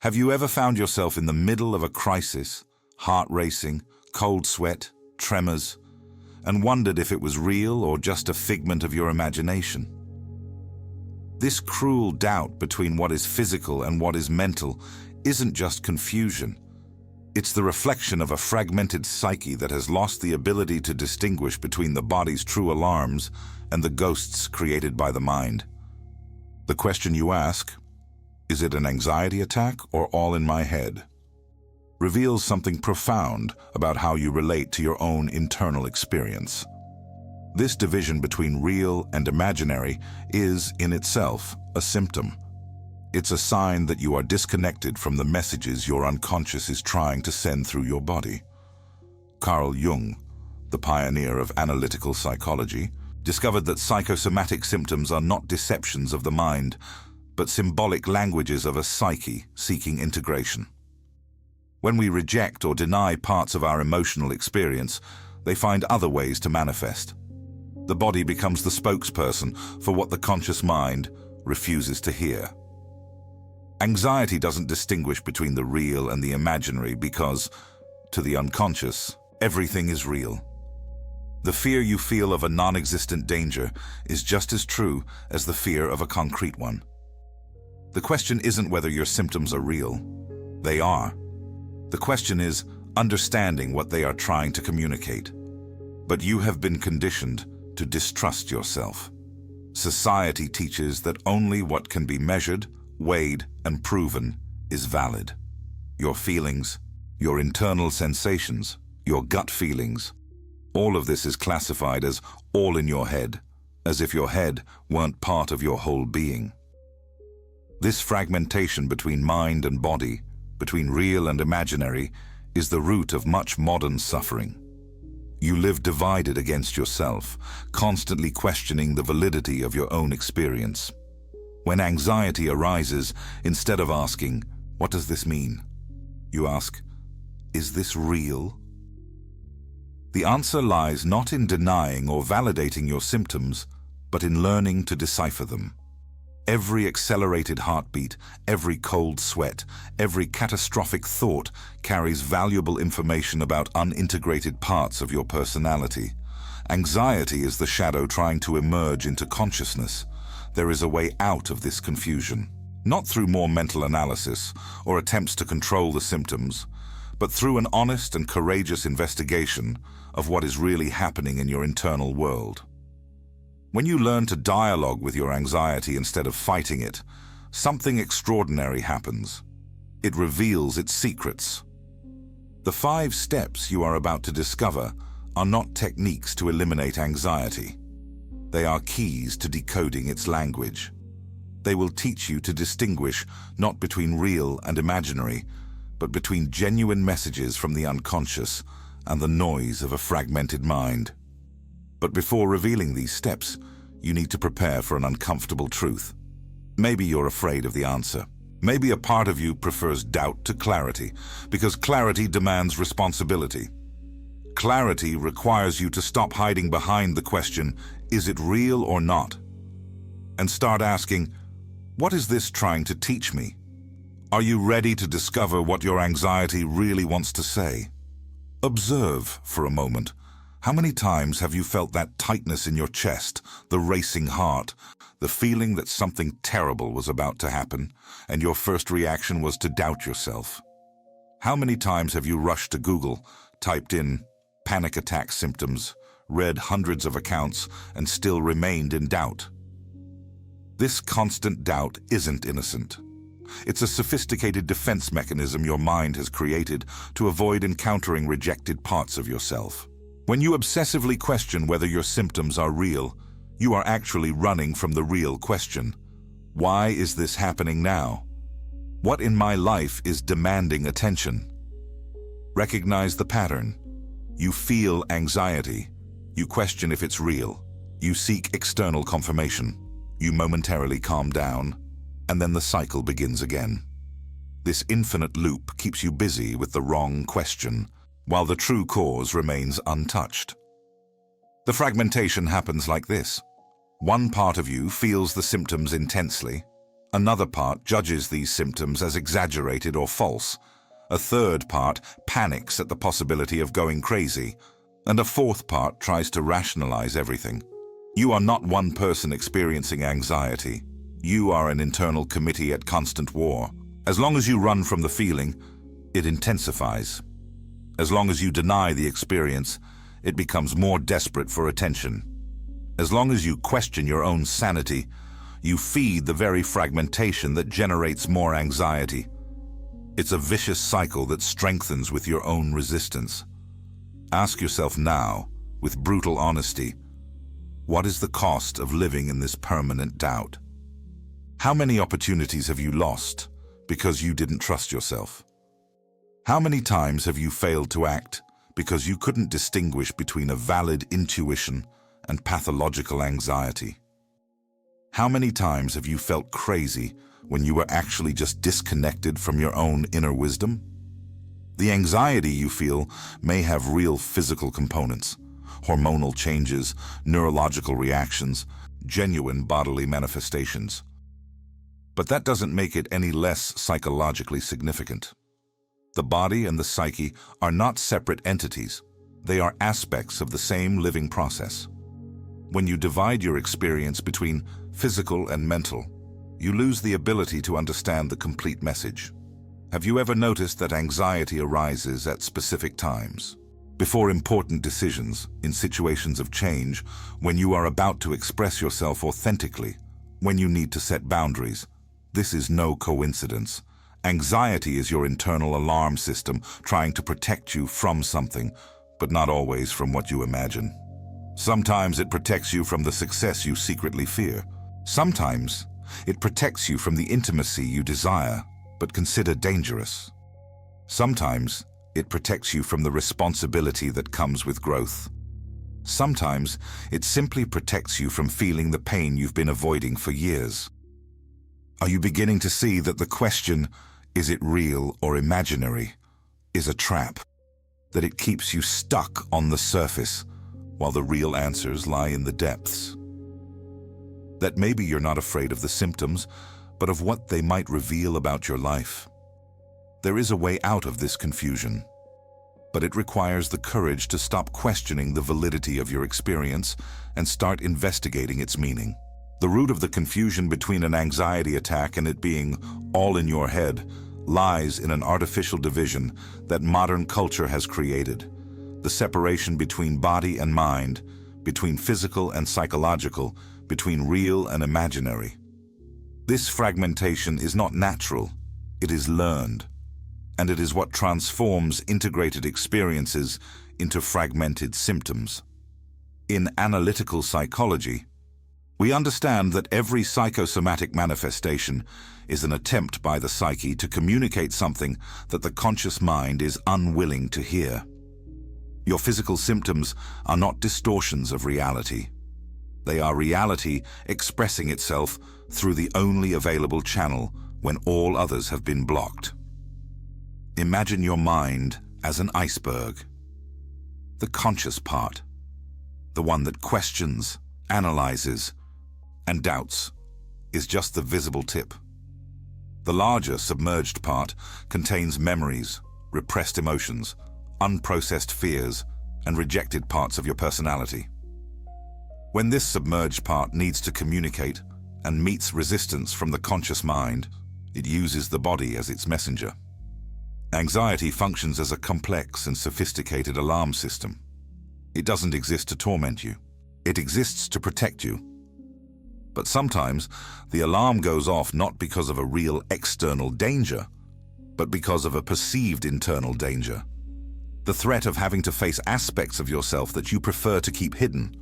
Have you ever found yourself in the middle of a crisis, heart racing, cold sweat, tremors, and wondered if it was real or just a figment of your imagination? This cruel doubt between what is physical and what is mental isn't just confusion. It's the reflection of a fragmented psyche that has lost the ability to distinguish between the body's true alarms and the ghosts created by the mind. The question you ask, is it an anxiety attack or all in my head, reveals something profound about how you relate to your own internal experience. This division between real and imaginary is, in itself, a symptom. It's a sign that you are disconnected from the messages your unconscious is trying to send through your body. Carl Jung, the pioneer of analytical psychology, discovered that psychosomatic symptoms are not deceptions of the mind, but symbolic languages of a psyche seeking integration. When we reject or deny parts of our emotional experience, they find other ways to manifest. The body becomes the spokesperson for what the conscious mind refuses to hear. Anxiety doesn't distinguish between the real and the imaginary because, to the unconscious, everything is real. The fear you feel of a non-existent danger is just as true as the fear of a concrete one. The question isn't whether your symptoms are real. They are. The question is understanding what they are trying to communicate. But you have been conditioned to distrust yourself. Society teaches that only what can be measured, weighed, and proven is valid. Your feelings, your internal sensations, your gut feelings, all of this is classified as all in your head, as if your head weren't part of your whole being. This fragmentation between mind and body, between real and imaginary, is the root of much modern suffering. You live divided against yourself, constantly questioning the validity of your own experience. When anxiety arises, instead of asking, "What does this mean?" you ask, "Is this real?" The answer lies not in denying or validating your symptoms, but in learning to decipher them. Every accelerated heartbeat, every cold sweat, every catastrophic thought carries valuable information about unintegrated parts of your personality. Anxiety is the shadow trying to emerge into consciousness. There is a way out of this confusion, not through more mental analysis or attempts to control the symptoms, but through an honest and courageous investigation of what is really happening in your internal world. When you learn to dialogue with your anxiety instead of fighting it, something extraordinary happens. It reveals its secrets. The 5 steps you are about to discover are not techniques to eliminate anxiety. They are keys to decoding its language. They will teach you to distinguish not between real and imaginary, but between genuine messages from the unconscious and the noise of a fragmented mind. But before revealing these steps, you need to prepare for an uncomfortable truth. Maybe you're afraid of the answer. Maybe a part of you prefers doubt to clarity, because clarity demands responsibility. Clarity requires you to stop hiding behind the question, "Is it real or not?" and start asking, "What is this trying to teach me?" Are you ready to discover what your anxiety really wants to say? Observe for a moment. How many times have you felt that tightness in your chest, the racing heart, the feeling that something terrible was about to happen, and your first reaction was to doubt yourself? How many times have you rushed to Google, typed in panic attack symptoms, read hundreds of accounts, and still remained in doubt? This constant doubt isn't innocent. It's a sophisticated defense mechanism your mind has created to avoid encountering rejected parts of yourself. When you obsessively question whether your symptoms are real, you are actually running from the real question. Why is this happening now? What in my life is demanding attention? Recognize the pattern. You feel anxiety. You question if it's real. You seek external confirmation. You momentarily calm down, and then the cycle begins again. This infinite loop keeps you busy with the wrong question, while the true cause remains untouched. The fragmentation happens like this. One part of you feels the symptoms intensely, Another part judges these symptoms as exaggerated or false. A third part panics at the possibility of going crazy. And a fourth part tries to rationalize everything. You are not one person experiencing anxiety. You are an internal committee at constant war. As long as you run from the feeling, it intensifies. As long as you deny the experience, it becomes more desperate for attention. As long as you question your own sanity, you feed the very fragmentation that generates more anxiety. It's a vicious cycle that strengthens with your own resistance. Ask yourself now, with brutal honesty, what is the cost of living in this permanent doubt? How many opportunities have you lost because you didn't trust yourself? How many times have you failed to act because you couldn't distinguish between a valid intuition and pathological anxiety? How many times have you felt crazy when you were actually just disconnected from your own inner wisdom? The anxiety you feel may have real physical components, hormonal changes, neurological reactions, genuine bodily manifestations. But that doesn't make it any less psychologically significant. The body and the psyche are not separate entities. They are aspects of the same living process. When you divide your experience between physical and mental, you lose the ability to understand the complete message. Have you ever noticed that anxiety arises at specific times? Before important decisions, in situations of change, when you are about to express yourself authentically, when you need to set boundaries. This is no coincidence. Anxiety is your internal alarm system trying to protect you from something, but not always from what you imagine. Sometimes it protects you from the success you secretly fear. Sometimes it protects you from the intimacy you desire, but consider dangerous. Sometimes it protects you from the responsibility that comes with growth. Sometimes it simply protects you from feeling the pain you've been avoiding for years. Are you beginning to see that the question, is it real or imaginary, is a trap? That it keeps you stuck on the surface, while the real answers lie in the depths? That maybe you're not afraid of the symptoms, but of what they might reveal about your life. There is a way out of this confusion, but it requires the courage to stop questioning the validity of your experience and start investigating its meaning. The root of the confusion between an anxiety attack and it being all in your head lies in an artificial division that modern culture has created. The separation between body and mind, between physical and psychological, between real and imaginary. This fragmentation is not natural, it is learned, and it is what transforms integrated experiences into fragmented symptoms. In analytical psychology, we understand that every psychosomatic manifestation is an attempt by the psyche to communicate something that the conscious mind is unwilling to hear. Your physical symptoms are not distortions of reality. They are reality expressing itself through the only available channel when all others have been blocked. Imagine your mind as an iceberg. The conscious part, the one that questions, analyzes, and doubts, is just the visible tip. The larger submerged part contains memories, repressed emotions, unprocessed fears, and rejected parts of your personality. When this submerged part needs to communicate and meets resistance from the conscious mind, it uses the body as its messenger. Anxiety functions as a complex and sophisticated alarm system. It doesn't exist to torment you. It exists to protect you. But sometimes the alarm goes off not because of a real external danger, but because of a perceived internal danger. The threat of having to face aspects of yourself that you prefer to keep hidden.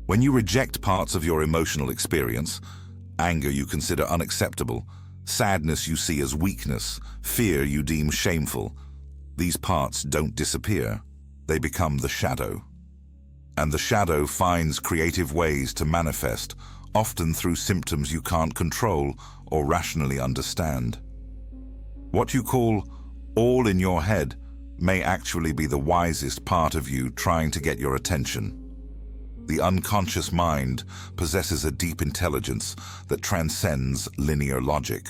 When you reject parts of your emotional experience, anger you consider unacceptable, sadness you see as weakness, fear you deem shameful, these parts don't disappear. They become the shadow. And the shadow finds creative ways to manifest, often through symptoms you can't control or rationally understand. What you call all in your head may actually be the wisest part of you trying to get your attention. The unconscious mind possesses a deep intelligence that transcends linear logic.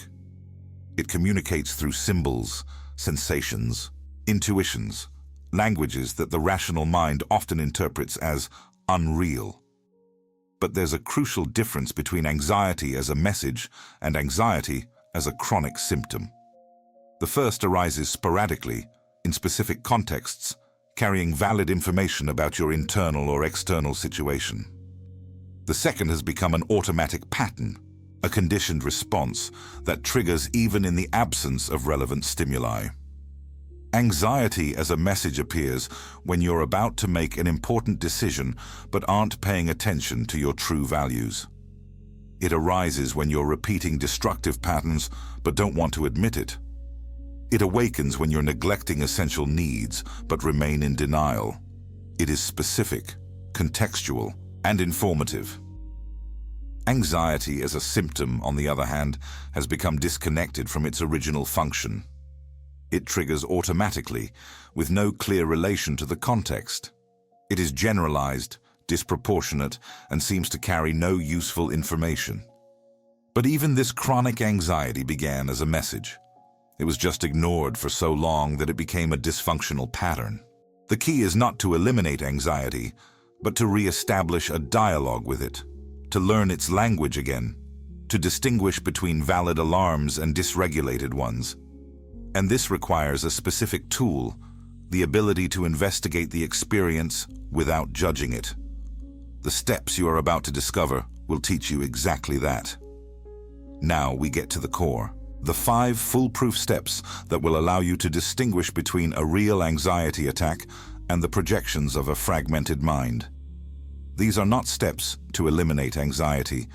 It communicates through symbols, sensations, intuitions, languages that the rational mind often interprets as unreal. But there's a crucial difference between anxiety as a message and anxiety as a chronic symptom. The first arises sporadically, in specific contexts, carrying valid information about your internal or external situation. The second has become an automatic pattern, a conditioned response that triggers even in the absence of relevant stimuli. Anxiety as a message appears when you're about to make an important decision but aren't paying attention to your true values. It arises when you're repeating destructive patterns but don't want to admit it. It awakens when you're neglecting essential needs but remain in denial. It is specific, contextual, and informative. Anxiety as a symptom, on the other hand, has become disconnected from its original function. It triggers automatically, with no clear relation to the context. It is generalized, disproportionate, and seems to carry no useful information. But even this chronic anxiety began as a message. It was just ignored for so long that it became a dysfunctional pattern. The key is not to eliminate anxiety, but to re-establish a dialogue with it, to learn its language again, to distinguish between valid alarms and dysregulated ones. And this requires a specific tool, the ability to investigate the experience without judging it. The steps you are about to discover will teach you exactly that. Now we get to the core. The 5 foolproof steps that will allow you to distinguish between a real anxiety attack and the projections of a fragmented mind. These are not steps to eliminate anxiety,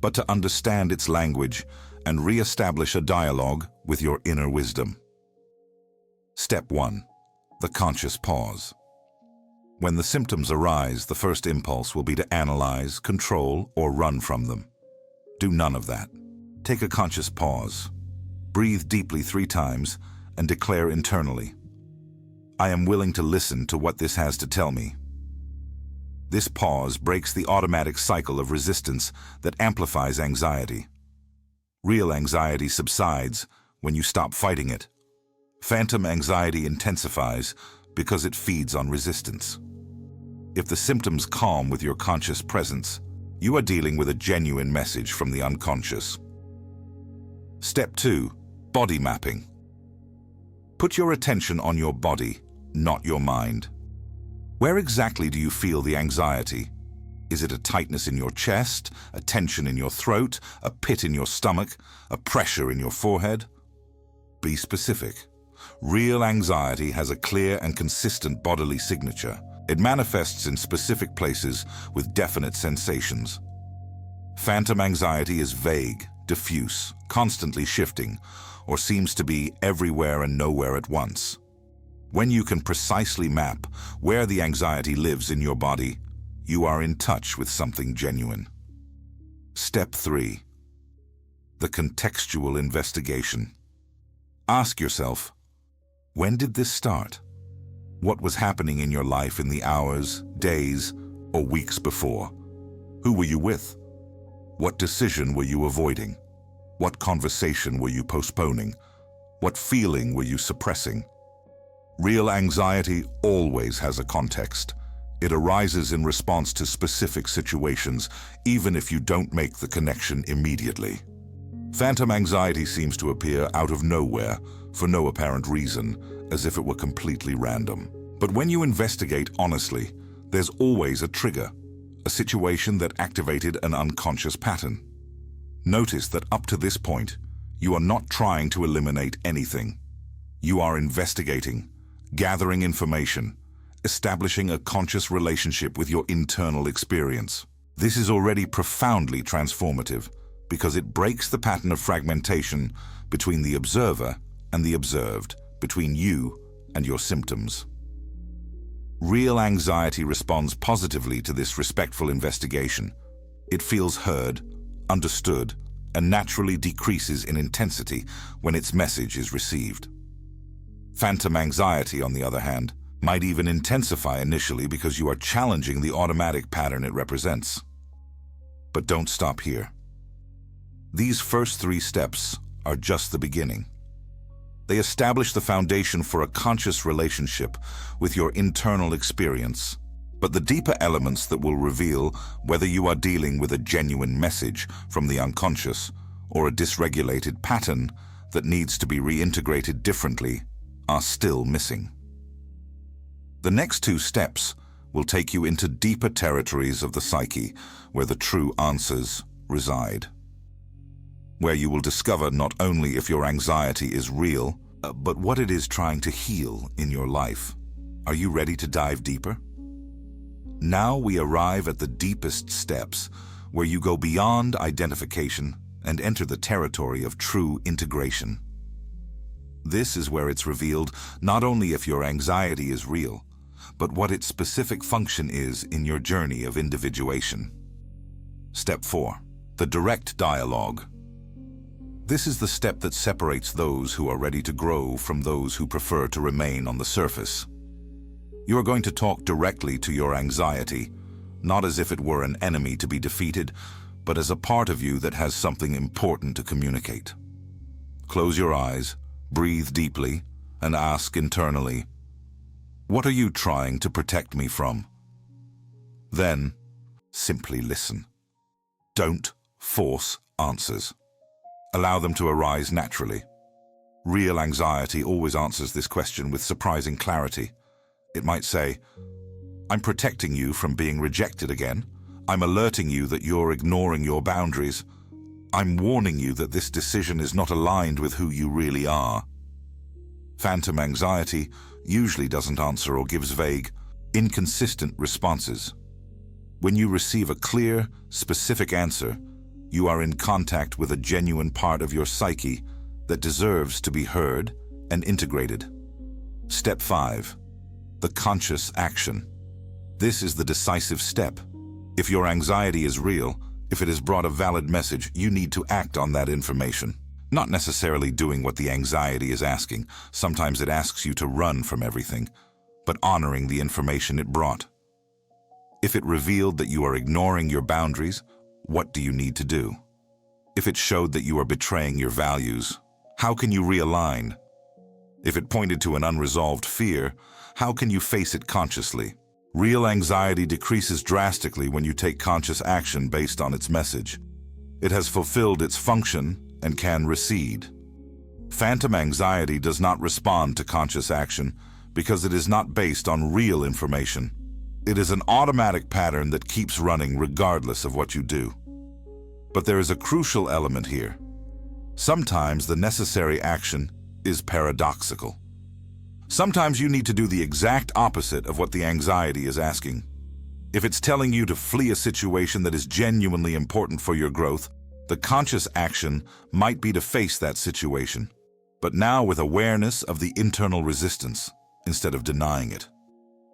but to understand its language and re-establish a dialogue with your inner wisdom. Step 1. The conscious pause. When the symptoms arise, the first impulse will be to analyze, control, or run from them. Do none of that. Take a conscious pause. Breathe deeply 3 times and declare internally, I am willing to listen to what this has to tell me. This pause breaks the automatic cycle of resistance that amplifies anxiety. Real anxiety subsides when you stop fighting it. Phantom anxiety intensifies because it feeds on resistance. If the symptoms calm with your conscious presence, you are dealing with a genuine message from the unconscious. Step 2. Body mapping. Put your attention on your body, not your mind. Where exactly do you feel the anxiety? Is it a tightness in your chest, a tension in your throat, a pit in your stomach, a pressure in your forehead? Be specific. Real anxiety has a clear and consistent bodily signature. It manifests in specific places with definite sensations. Phantom anxiety is vague, diffuse, constantly shifting, or seems to be everywhere and nowhere at once. When you can precisely map where the anxiety lives in your body, you are in touch with something genuine. Step 3. The contextual investigation. Ask yourself, when did this start? What was happening in your life in the hours, days, or weeks before? Who were you with? What decision were you avoiding? What conversation were you postponing? What feeling were you suppressing? Real anxiety always has a context. It arises in response to specific situations, even if you don't make the connection immediately. Phantom anxiety seems to appear out of nowhere, for no apparent reason, as if it were completely random. But when you investigate honestly, there's always a trigger, a situation that activated an unconscious pattern. Notice that up to this point, you are not trying to eliminate anything. You are investigating, gathering information, establishing a conscious relationship with your internal experience. This is already profoundly transformative because it breaks the pattern of fragmentation between the observer and the observed, between you and your symptoms. Real anxiety responds positively to this respectful investigation. It feels heard, understood, and naturally decreases in intensity when its message is received. Phantom anxiety, on the other hand, might even intensify initially because you are challenging the automatic pattern it represents. But don't stop here. These first 3 steps are just the beginning. They establish the foundation for a conscious relationship with your internal experience. But the deeper elements that will reveal whether you are dealing with a genuine message from the unconscious or a dysregulated pattern that needs to be reintegrated differently are still missing. The next 2 steps will take you into deeper territories of the psyche where the true answers reside. Where you will discover not only if your anxiety is real, but what it is trying to heal in your life. Are you ready to dive deeper? Now we arrive at the deepest steps, where you go beyond identification and enter the territory of true integration. This is where it's revealed not only if your anxiety is real, but what its specific function is in your journey of individuation. Step 4. The direct dialogue. This is the step that separates those who are ready to grow from those who prefer to remain on the surface. You are going to talk directly to your anxiety, not as if it were an enemy to be defeated, but as a part of you that has something important to communicate. Close your eyes, breathe deeply, and ask internally, what are you trying to protect me from? Then, simply listen. Don't force answers. Allow them to arise naturally. Real anxiety always answers this question with surprising clarity. It might say, I'm protecting you from being rejected again. I'm alerting you that you're ignoring your boundaries. I'm warning you that this decision is not aligned with who you really are. Phantom anxiety usually doesn't answer or gives vague, inconsistent responses. When you receive a clear, specific answer, you are in contact with a genuine part of your psyche that deserves to be heard and integrated. Step 5. The conscious action. This is the decisive step. If your anxiety is real, if it has brought a valid message, you need to act on that information. Not necessarily doing what the anxiety is asking. Sometimes it asks you to run from everything, but honoring the information it brought. If it revealed that you are ignoring your boundaries, what do you need to do? If it showed that you are betraying your values, how can you realign? If it pointed to an unresolved fear, how can you face it consciously? Real anxiety decreases drastically when you take conscious action based on its message. It has fulfilled its function and can recede. Phantom anxiety does not respond to conscious action because it is not based on real information. It is an automatic pattern that keeps running regardless of what you do. But there is a crucial element here. Sometimes the necessary action is paradoxical. Sometimes you need to do the exact opposite of what the anxiety is asking. If it's telling you to flee a situation that is genuinely important for your growth, the conscious action might be to face that situation, but now with awareness of the internal resistance instead of denying it.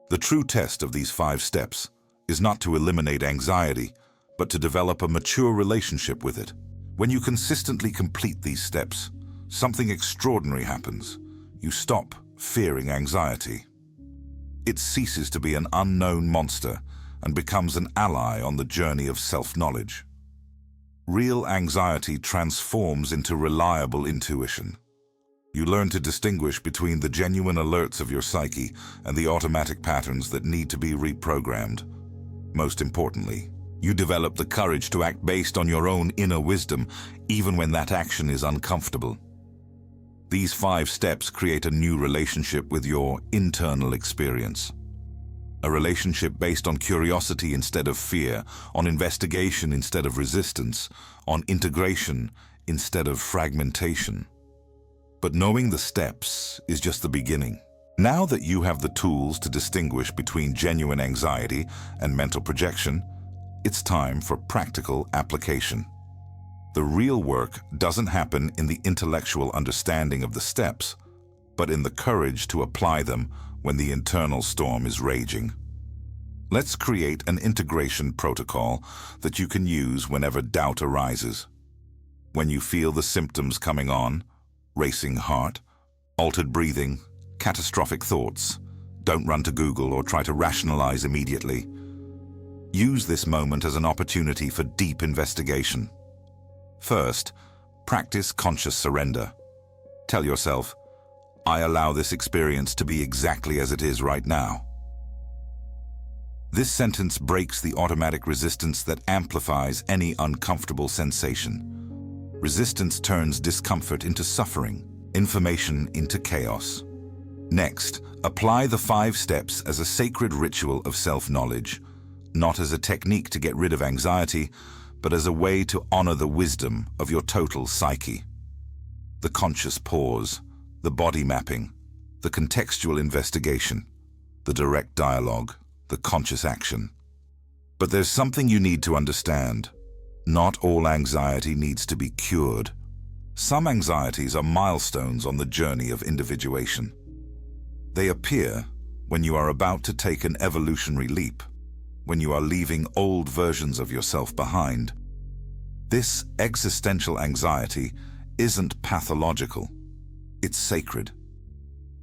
The true test of these 5 steps is not to eliminate anxiety, but to develop a mature relationship with it. When you consistently complete these steps, something extraordinary happens. You stop fearing anxiety. It ceases to be an unknown monster and becomes an ally on the journey of self-knowledge. Real anxiety transforms into reliable intuition. You learn to distinguish between the genuine alerts of your psyche and the automatic patterns that need to be reprogrammed. Most importantly, you develop the courage to act based on your own inner wisdom, even when that action is uncomfortable. These 5 steps create a new relationship with your internal experience. A relationship based on curiosity instead of fear, on investigation instead of resistance, on integration instead of fragmentation. But knowing the steps is just the beginning. Now that you have the tools to distinguish between genuine anxiety and mental projection, it's time for practical application. The real work doesn't happen in the intellectual understanding of the steps, but in the courage to apply them when the internal storm is raging. Let's create an integration protocol that you can use whenever doubt arises. When you feel the symptoms coming on, racing heart, altered breathing, catastrophic thoughts, Don't run to Google or try to rationalize immediately. Use this moment as an opportunity for deep investigation. First, practice conscious surrender. Tell yourself, I allow this experience to be exactly as it is right now. This sentence breaks the automatic resistance that amplifies any uncomfortable sensation. Resistance turns discomfort into suffering, information into chaos. Next, apply the 5 steps as a sacred ritual of self-knowledge, not as a technique to get rid of anxiety, but as a way to honor the wisdom of your total psyche. The conscious pause, the body mapping, the contextual investigation, the direct dialogue, the conscious action. But there's something you need to understand. Not all anxiety needs to be cured. Some anxieties are milestones on the journey of individuation. They appear when you are about to take an evolutionary leap, when you are leaving old versions of yourself behind. This existential anxiety isn't pathological. It's sacred.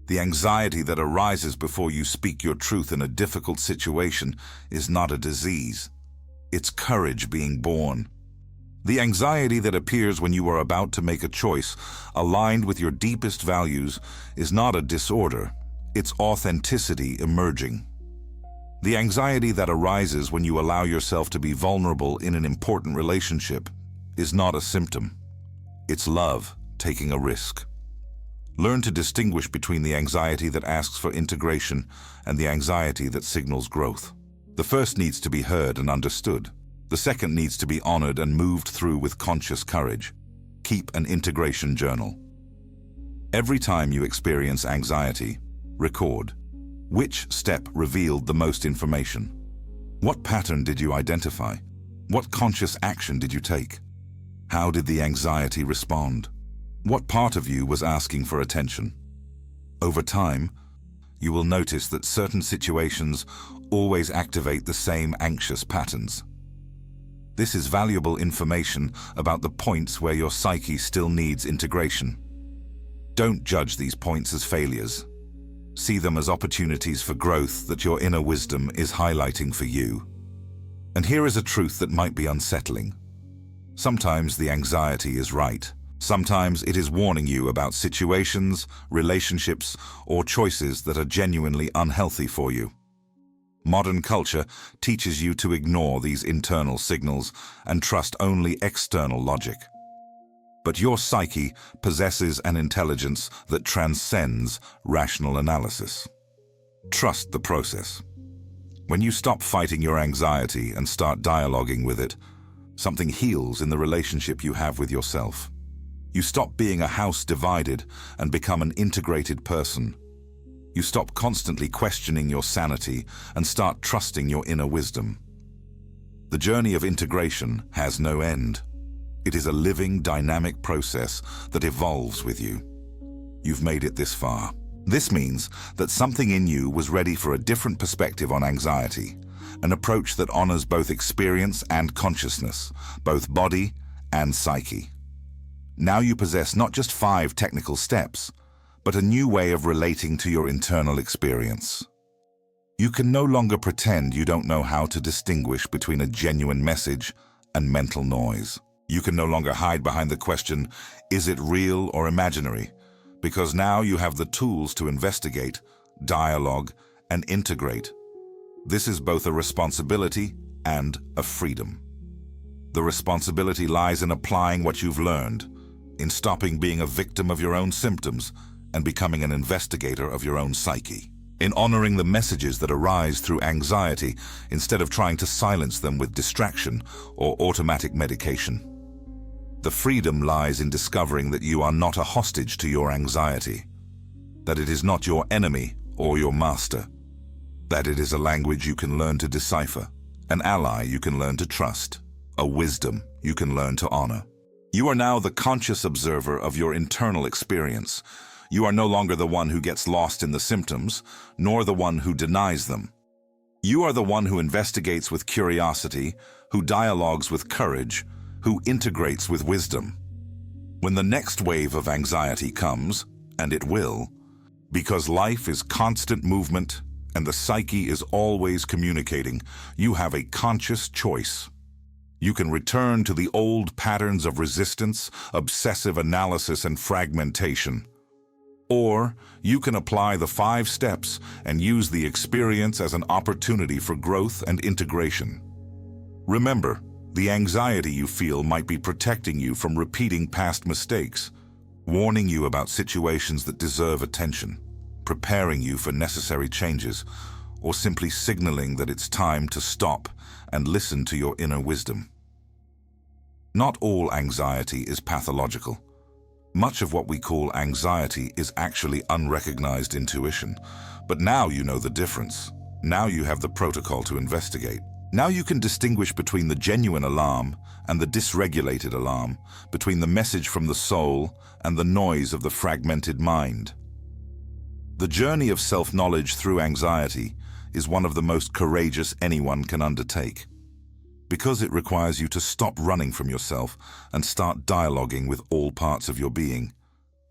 The anxiety that arises before you speak your truth in a difficult situation is not a disease. It's courage being born. The anxiety that appears when you are about to make a choice aligned with your deepest values is not a disorder. It's authenticity emerging. The anxiety that arises when you allow yourself to be vulnerable in an important relationship is not a symptom. It's love taking a risk. Learn to distinguish between the anxiety that asks for integration and the anxiety that signals growth. The first needs to be heard and understood. The second needs to be honored and moved through with conscious courage. Keep an integration journal. Every time you experience anxiety, record. Which step revealed the most information? What pattern did you identify? What conscious action did you take? How did the anxiety respond? What part of you was asking for attention? Over time, you will notice that certain situations always activate the same anxious patterns. This is valuable information about the points where your psyche still needs integration. Don't judge these points as failures. See them as opportunities for growth that your inner wisdom is highlighting for you. And here is a truth that might be unsettling. Sometimes the anxiety is right. Sometimes it is warning you about situations, relationships, or choices that are genuinely unhealthy for you. Modern culture teaches you to ignore these internal signals and trust only external logic. But your psyche possesses an intelligence that transcends rational analysis. Trust the process. When you stop fighting your anxiety and start dialoguing with it, something heals in the relationship you have with yourself. You stop being a house divided and become an integrated person. You stop constantly questioning your sanity and start trusting your inner wisdom. The journey of integration has no end. It is a living, dynamic process that evolves with you. You've made it this far. This means that something in you was ready for a different perspective on anxiety, an approach that honors both experience and consciousness, both body and psyche. Now you possess not just 5 technical steps, but a new way of relating to your internal experience. You can no longer pretend you don't know how to distinguish between a genuine message and mental noise. You can no longer hide behind the question, is it real or imaginary? Because now you have the tools to investigate, dialogue, and integrate. This is both a responsibility and a freedom. The responsibility lies in applying what you've learned, in stopping being a victim of your own symptoms and becoming an investigator of your own psyche, in honoring the messages that arise through anxiety instead of trying to silence them with distraction or automatic medication. The freedom lies in discovering that you are not a hostage to your anxiety, that it is not your enemy or your master, that it is a language you can learn to decipher, an ally you can learn to trust, a wisdom you can learn to honor. You are now the conscious observer of your internal experience. You are no longer the one who gets lost in the symptoms, nor the one who denies them. You are the one who investigates with curiosity, who dialogues with courage, who integrates with wisdom. When the next wave of anxiety comes, and it will, because life is constant movement, and the psyche is always communicating, you have a conscious choice. You can return to the old patterns of resistance, obsessive analysis, and fragmentation. Or you can apply the 5 steps and use the experience as an opportunity for growth and integration. Remember, the anxiety you feel might be protecting you from repeating past mistakes, warning you about situations that deserve attention, preparing you for necessary changes, or simply signaling that it's time to stop and listen to your inner wisdom. Not all anxiety is pathological. Much of what we call anxiety is actually unrecognized intuition. But now you know the difference. Now you have the protocol to investigate. Now you can distinguish between the genuine alarm and the dysregulated alarm, between the message from the soul and the noise of the fragmented mind. The journey of self-knowledge through anxiety is one of the most courageous anyone can undertake, because it requires you to stop running from yourself and start dialoguing with all parts of your being,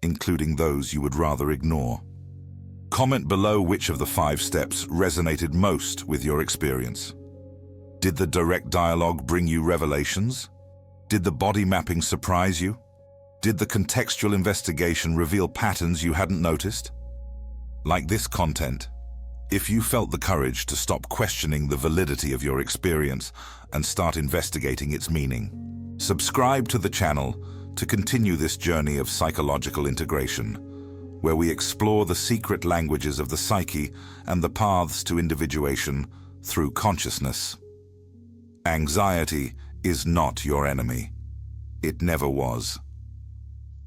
including those you would rather ignore. Comment below which of the 5 steps resonated most with your experience. Did the direct dialogue bring you revelations? Did the body mapping surprise you? Did the contextual investigation reveal patterns you hadn't noticed? Like this content, if you felt the courage to stop questioning the validity of your experience and start investigating its meaning, subscribe to the channel to continue this journey of psychological integration, where we explore the secret languages of the psyche and the paths to individuation through consciousness. Anxiety is not your enemy. It never was.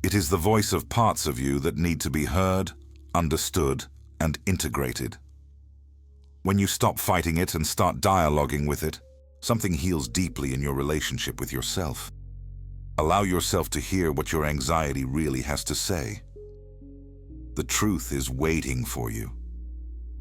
It is the voice of parts of you that need to be heard, understood, and integrated. When you stop fighting it and start dialoguing with it, something heals deeply in your relationship with yourself. Allow yourself to hear what your anxiety really has to say. The truth is waiting for you.